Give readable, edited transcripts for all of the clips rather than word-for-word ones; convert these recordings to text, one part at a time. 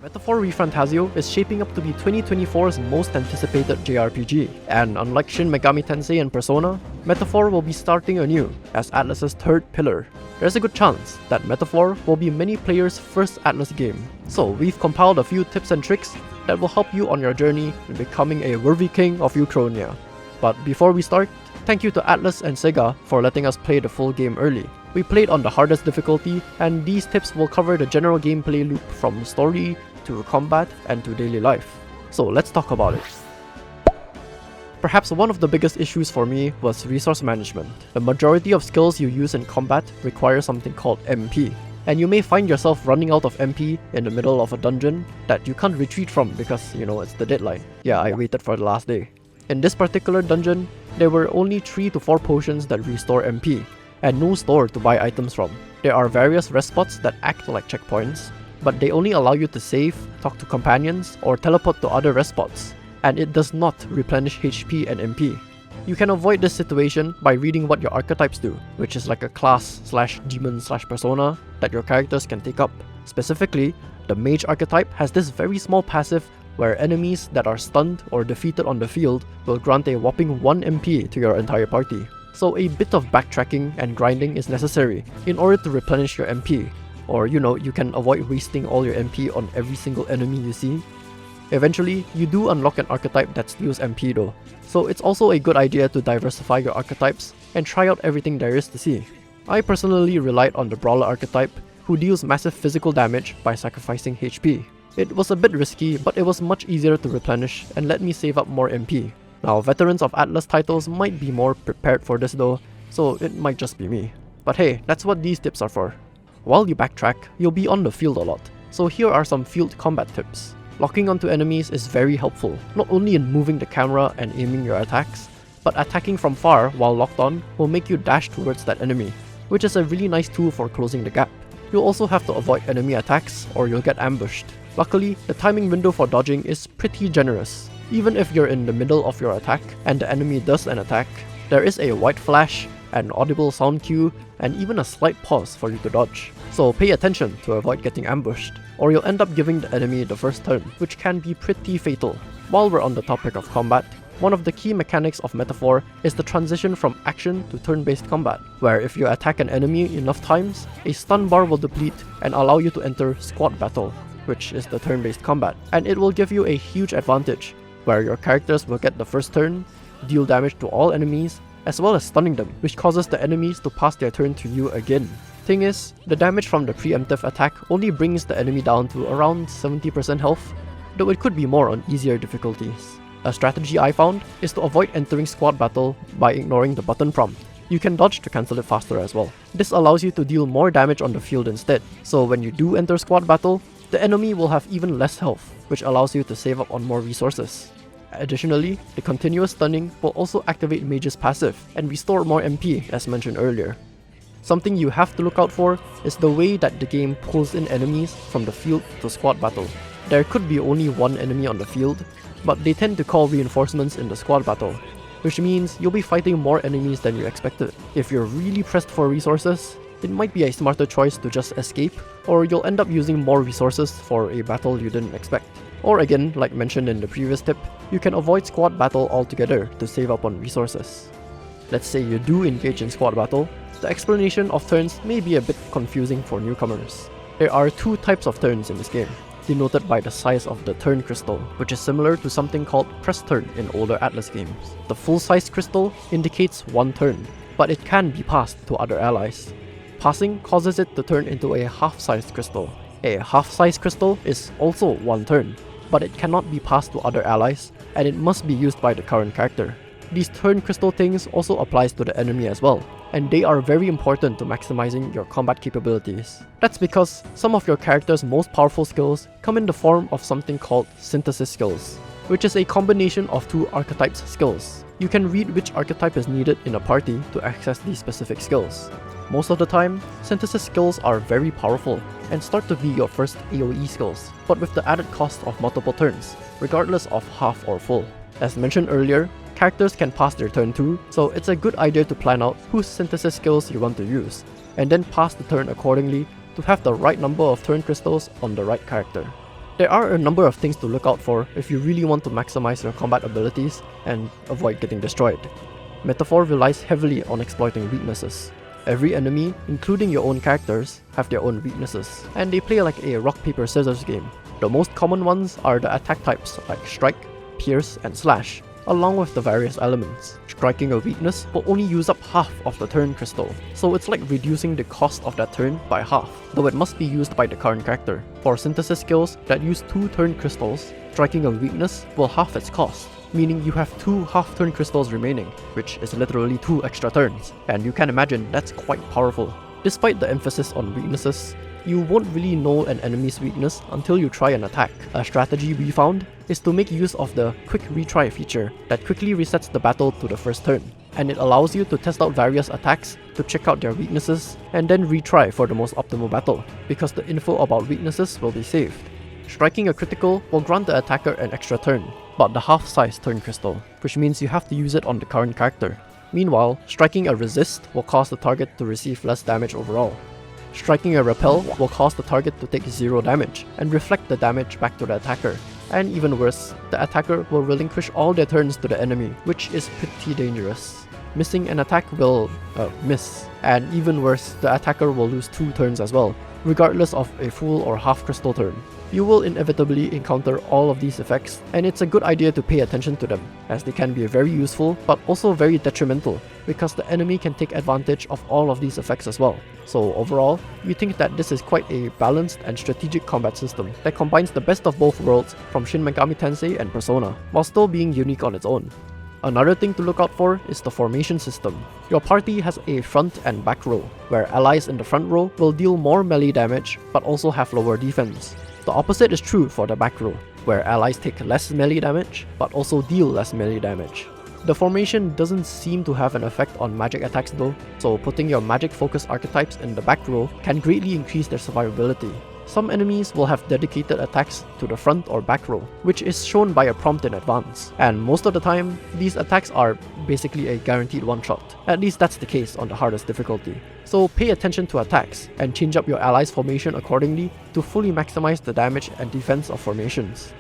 Metaphor ReFantazio is shaping up to be 2024's most anticipated JRPG, and unlike Shin Megami Tensei and Persona, Metaphor will be starting anew as Atlus's third pillar. There's a good chance that Metaphor will be many players' first Atlus game, so we've compiled a few tips and tricks that will help you on your journey in becoming a worthy king of Uchronia. But before we start, thank you to Atlus and Sega for letting us play the full game early. We played on the hardest difficulty, and these tips will cover the general gameplay loop from story to combat and to daily life. So let's talk about it. Perhaps one of the biggest issues for me was resource management. The majority of skills you use in combat require something called MP, and you may find yourself running out of MP in the middle of a dungeon that you can't retreat from because, it's the deadline. Yeah, I waited for the last day. In this particular dungeon, there were only 3 to 4 potions that restore MP, and no store to buy items from. There are various rest spots that act like checkpoints, but they only allow you to save, talk to companions, or teleport to other rest spots, and it does not replenish HP and MP. You can avoid this situation by reading what your archetypes do, which is like a class/demon/persona that your characters can take up. Specifically, the mage archetype has this very small passive where enemies that are stunned or defeated on the field will grant a whopping 1 MP to your entire party. So a bit of backtracking and grinding is necessary in order to replenish your MP, or you can avoid wasting all your MP on every single enemy you see. Eventually, you do unlock an archetype that steals MP though, so it's also a good idea to diversify your archetypes and try out everything there is to see. I personally relied on the brawler archetype, who deals massive physical damage by sacrificing HP. It was a bit risky, but it was much easier to replenish and let me save up more MP. Now, veterans of Atlus titles might be more prepared for this though, so it might just be me. But hey, that's what these tips are for. While you backtrack, you'll be on the field a lot, so here are some field combat tips. Locking onto enemies is very helpful, not only in moving the camera and aiming your attacks, but attacking from far while locked on will make you dash towards that enemy, which is a really nice tool for closing the gap. You'll also have to avoid enemy attacks or you'll get ambushed. Luckily, the timing window for dodging is pretty generous. Even if you're in the middle of your attack and the enemy does an attack, there is a white flash, an audible sound cue, and even a slight pause for you to dodge. So pay attention to avoid getting ambushed, or you'll end up giving the enemy the first turn, which can be pretty fatal. While we're on the topic of combat, one of the key mechanics of Metaphor is the transition from action to turn-based combat, where if you attack an enemy enough times, a stun bar will deplete and allow you to enter squad battle, which is the turn-based combat, and it will give you a huge advantage, where your characters will get the first turn, deal damage to all enemies, as well as stunning them, which causes the enemies to pass their turn to you again. Thing is, the damage from the preemptive attack only brings the enemy down to around 70% health, though it could be more on easier difficulties. A strategy I found is to avoid entering squad battle by ignoring the button prompt. You can dodge to cancel it faster as well. This allows you to deal more damage on the field instead, so when you do enter squad battle, the enemy will have even less health, which allows you to save up on more resources. Additionally, the continuous stunning will also activate Mage's passive and restore more MP as mentioned earlier. Something you have to look out for is the way that the game pulls in enemies from the field to squad battle. There could be only one enemy on the field, but they tend to call reinforcements in the squad battle, which means you'll be fighting more enemies than you expected. If you're really pressed for resources, it might be a smarter choice to just escape, or you'll end up using more resources for a battle you didn't expect. Or again, like mentioned in the previous tip, you can avoid squad battle altogether to save up on resources. Let's say you do engage in squad battle, the explanation of turns may be a bit confusing for newcomers. There are 2 types of turns in this game, denoted by the size of the turn crystal, which is similar to something called crest turn in older Atlus games. The full-size crystal indicates 1 turn, but it can be passed to other allies. Passing causes it to turn into a half-sized crystal. A half-sized crystal is also 1 turn, but it cannot be passed to other allies, and it must be used by the current character. These turn crystal things also applies to the enemy as well, and they are very important to maximizing your combat capabilities. That's because some of your character's most powerful skills come in the form of something called synthesis skills, which is a combination of 2 archetypes skills. You can read which archetype is needed in a party to access these specific skills. Most of the time, synthesis skills are very powerful and start to be your first AoE skills, but with the added cost of multiple turns, regardless of half or full. As mentioned earlier, characters can pass their turn too, so it's a good idea to plan out whose synthesis skills you want to use, and then pass the turn accordingly to have the right number of turn crystals on the right character. There are a number of things to look out for if you really want to maximize your combat abilities and avoid getting destroyed. Metaphor relies heavily on exploiting weaknesses. Every enemy, including your own characters, have their own weaknesses, and they play like a rock paper scissors game. The most common ones are the attack types like strike, pierce, and slash, along with the various elements. Striking a weakness will only use up half of the turn crystal, so it's like reducing the cost of that turn by half, though it must be used by the current character. For synthesis skills that use 2 turn crystals, striking a weakness will half its cost, meaning you have 2 half-turn crystals remaining, which is literally 2 extra turns, and you can imagine that's quite powerful. Despite the emphasis on weaknesses, you won't really know an enemy's weakness until you try an attack. A strategy we found is to make use of the quick retry feature that quickly resets the battle to the first turn, and it allows you to test out various attacks to check out their weaknesses and then retry for the most optimal battle, because the info about weaknesses will be saved. Striking a critical will grant the attacker an extra turn, but the half-size turn crystal, which means you have to use it on the current character. Meanwhile, striking a resist will cause the target to receive less damage overall. Striking a repel will cause the target to take 0 damage and reflect the damage back to the attacker. And even worse, the attacker will relinquish all their turns to the enemy, which is pretty dangerous. Missing an attack will miss, and even worse, the attacker will lose 2 turns as well, regardless of a full or half crystal turn. You will inevitably encounter all of these effects, and it's a good idea to pay attention to them, as they can be very useful but also very detrimental, because the enemy can take advantage of all of these effects as well. So overall, we think that this is quite a balanced and strategic combat system that combines the best of both worlds from Shin Megami Tensei and Persona, while still being unique on its own. Another thing to look out for is the formation system. Your party has a front and back row, where allies in the front row will deal more melee damage but also have lower defense. The opposite is true for the back row, where allies take less melee damage but also deal less melee damage. The formation doesn't seem to have an effect on magic attacks though, so putting your magic focus archetypes in the back row can greatly increase their survivability. Some enemies will have dedicated attacks to the front or back row, which is shown by a prompt in advance, and most of the time, these attacks are basically a guaranteed one-shot. At least that's the case on the hardest difficulty. So pay attention to attacks, and change up your allies' formation accordingly to fully maximize the damage and defense of formations.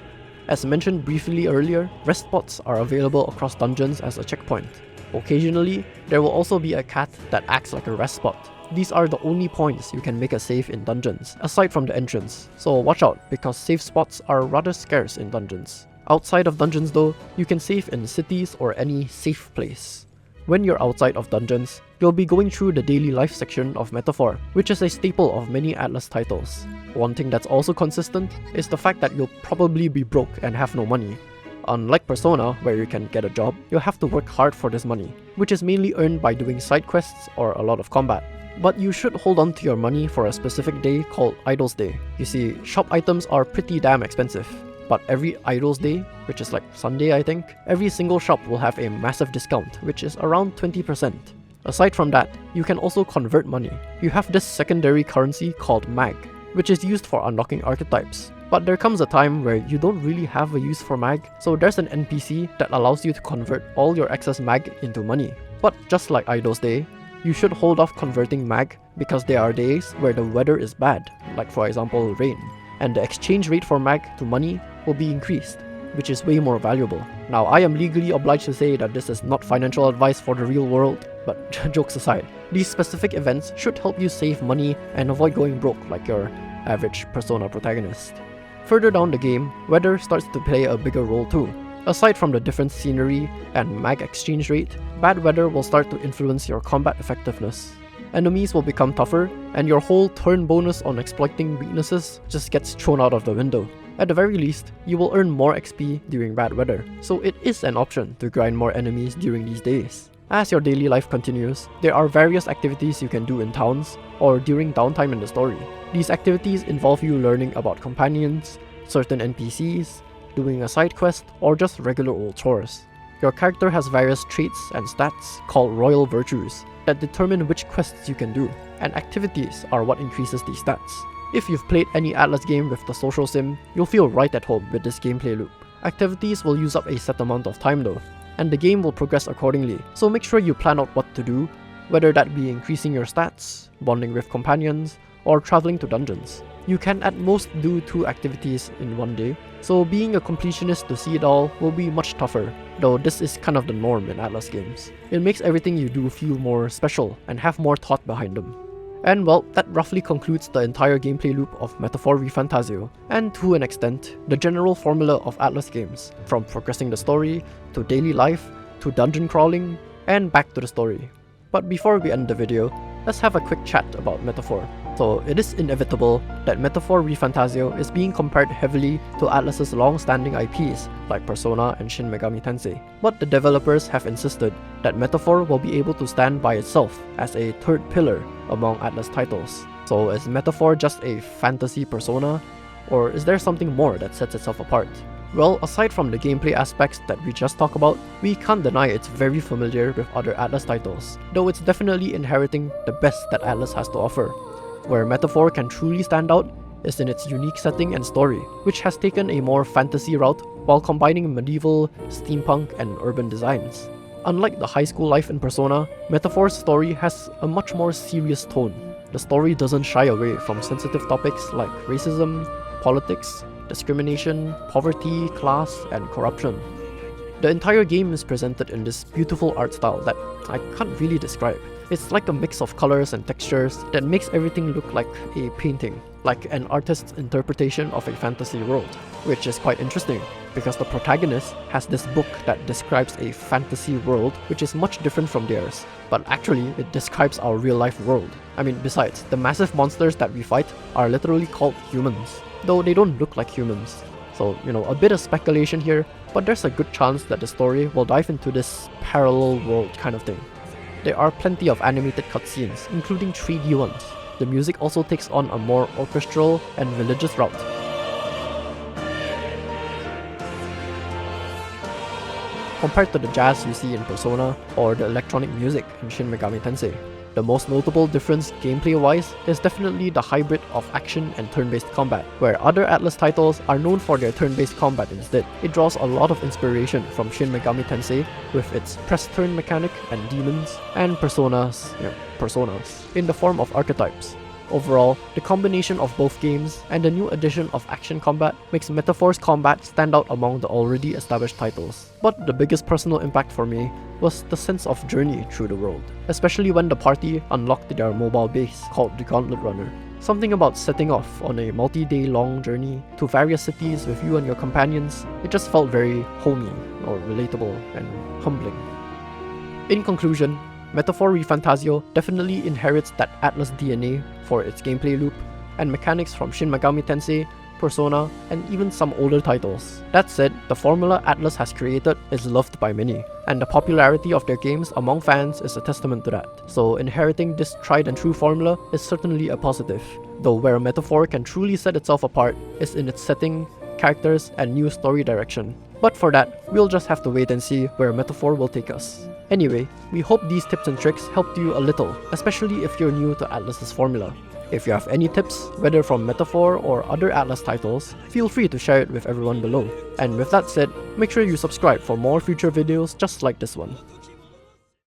As mentioned briefly earlier, rest spots are available across dungeons as a checkpoint. Occasionally, there will also be a cat that acts like a rest spot. These are the only points you can make a save in dungeons, aside from the entrance, so watch out because save spots are rather scarce in dungeons. Outside of dungeons though, you can save in cities or any safe place. When you're outside of dungeons, you'll be going through the daily life section of Metaphor, which is a staple of many Atlas titles. One thing that's also consistent is the fact that you'll probably be broke and have no money. Unlike Persona, where you can get a job, you'll have to work hard for this money, which is mainly earned by doing side quests or a lot of combat. But you should hold on to your money for a specific day called Idol's Day. You see, shop items are pretty damn expensive, but every Idol's Day, which is like Sunday I think, every single shop will have a massive discount, which is around 20%. Aside from that, you can also convert money. You have this secondary currency called mag, which is used for unlocking archetypes. But there comes a time where you don't really have a use for mag, so there's an NPC that allows you to convert all your excess mag into money. But just like Idol's Day, you should hold off converting mag because there are days where the weather is bad, like for example rain, and the exchange rate for mag to money will be increased, which is way more valuable. Now I am legally obliged to say that this is not financial advice for the real world, but jokes aside, these specific events should help you save money and avoid going broke like your average Persona protagonist. Further down the game, weather starts to play a bigger role too. Aside from the different scenery and mag exchange rate, bad weather will start to influence your combat effectiveness. Enemies will become tougher, and your whole turn bonus on exploiting weaknesses just gets thrown out of the window. At the very least, you will earn more XP during bad weather, so it is an option to grind more enemies during these days. As your daily life continues, there are various activities you can do in towns or during downtime in the story. These activities involve you learning about companions, certain NPCs, doing a side quest, or just regular old chores. Your character has various traits and stats called royal virtues that determine which quests you can do, and activities are what increases these stats. If you've played any Atlas game with the social sim, you'll feel right at home with this gameplay loop. Activities will use up a set amount of time though, and the game will progress accordingly, so make sure you plan out what to do, whether that be increasing your stats, bonding with companions, or traveling to dungeons. You can at most do 2 activities in one day, so being a completionist to see it all will be much tougher, though this is kind of the norm in Atlus games. It makes everything you do feel more special and have more thought behind them. And well, that roughly concludes the entire gameplay loop of Metaphor ReFantazio, and to an extent, the general formula of Atlus games, from progressing the story, to daily life, to dungeon crawling, and back to the story. But before we end the video, let's have a quick chat about Metaphor. So it is inevitable that Metaphor ReFantazio is being compared heavily to Atlus's long-standing IPs like Persona and Shin Megami Tensei, but the developers have insisted that Metaphor will be able to stand by itself as a third pillar among Atlus titles. So is Metaphor just a fantasy Persona, or is there something more that sets itself apart? Well, aside from the gameplay aspects that we just talked about, we can't deny it's very familiar with other Atlus titles, though it's definitely inheriting the best that Atlus has to offer. Where Metaphor can truly stand out is in its unique setting and story, which has taken a more fantasy route while combining medieval, steampunk, and urban designs. Unlike the high school life in Persona, Metaphor's story has a much more serious tone. The story doesn't shy away from sensitive topics like racism, politics, discrimination, poverty, class, and corruption. The entire game is presented in this beautiful art style that I can't really describe. It's like a mix of colors and textures that makes everything look like a painting, like an artist's interpretation of a fantasy world, which is quite interesting because the protagonist has this book that describes a fantasy world which is much different from theirs, but actually it describes our real life world. I mean, besides, the massive monsters that we fight are literally called humans, though they don't look like humans. So, a bit of speculation here, but there's a good chance that the story will dive into this parallel world kind of thing. There are plenty of animated cutscenes, including 3D ones. The music also takes on a more orchestral and religious route. Compared to the jazz you see in Persona or the electronic music in Shin Megami Tensei. The most notable difference gameplay-wise is definitely the hybrid of action and turn-based combat, where other Atlus titles are known for their turn-based combat instead. It draws a lot of inspiration from Shin Megami Tensei with its press turn mechanic and demons, and personas in the form of archetypes. Overall, the combination of both games and the new addition of action combat makes Metaphor's combat stand out among the already established titles. But the biggest personal impact for me was the sense of journey through the world, especially when the party unlocked their mobile base called the Gauntlet Runner. Something about setting off on a multi-day long journey to various cities with you and your companions, it just felt very homey or relatable and humbling. In conclusion, Metaphor ReFantazio definitely inherits that Atlus DNA for its gameplay loop and mechanics from Shin Megami Tensei, Persona, and even some older titles. That said, the formula Atlus has created is loved by many, and the popularity of their games among fans is a testament to that. So inheriting this tried and true formula is certainly a positive, though where Metaphor can truly set itself apart is in its setting, characters, and new story direction. But for that, we'll just have to wait and see where Metaphor will take us. Anyway, we hope these tips and tricks helped you a little, especially if you're new to Atlus's formula. If you have any tips, whether from Metaphor or other Atlus titles, feel free to share it with everyone below. And with that said, make sure you subscribe for more future videos just like this one.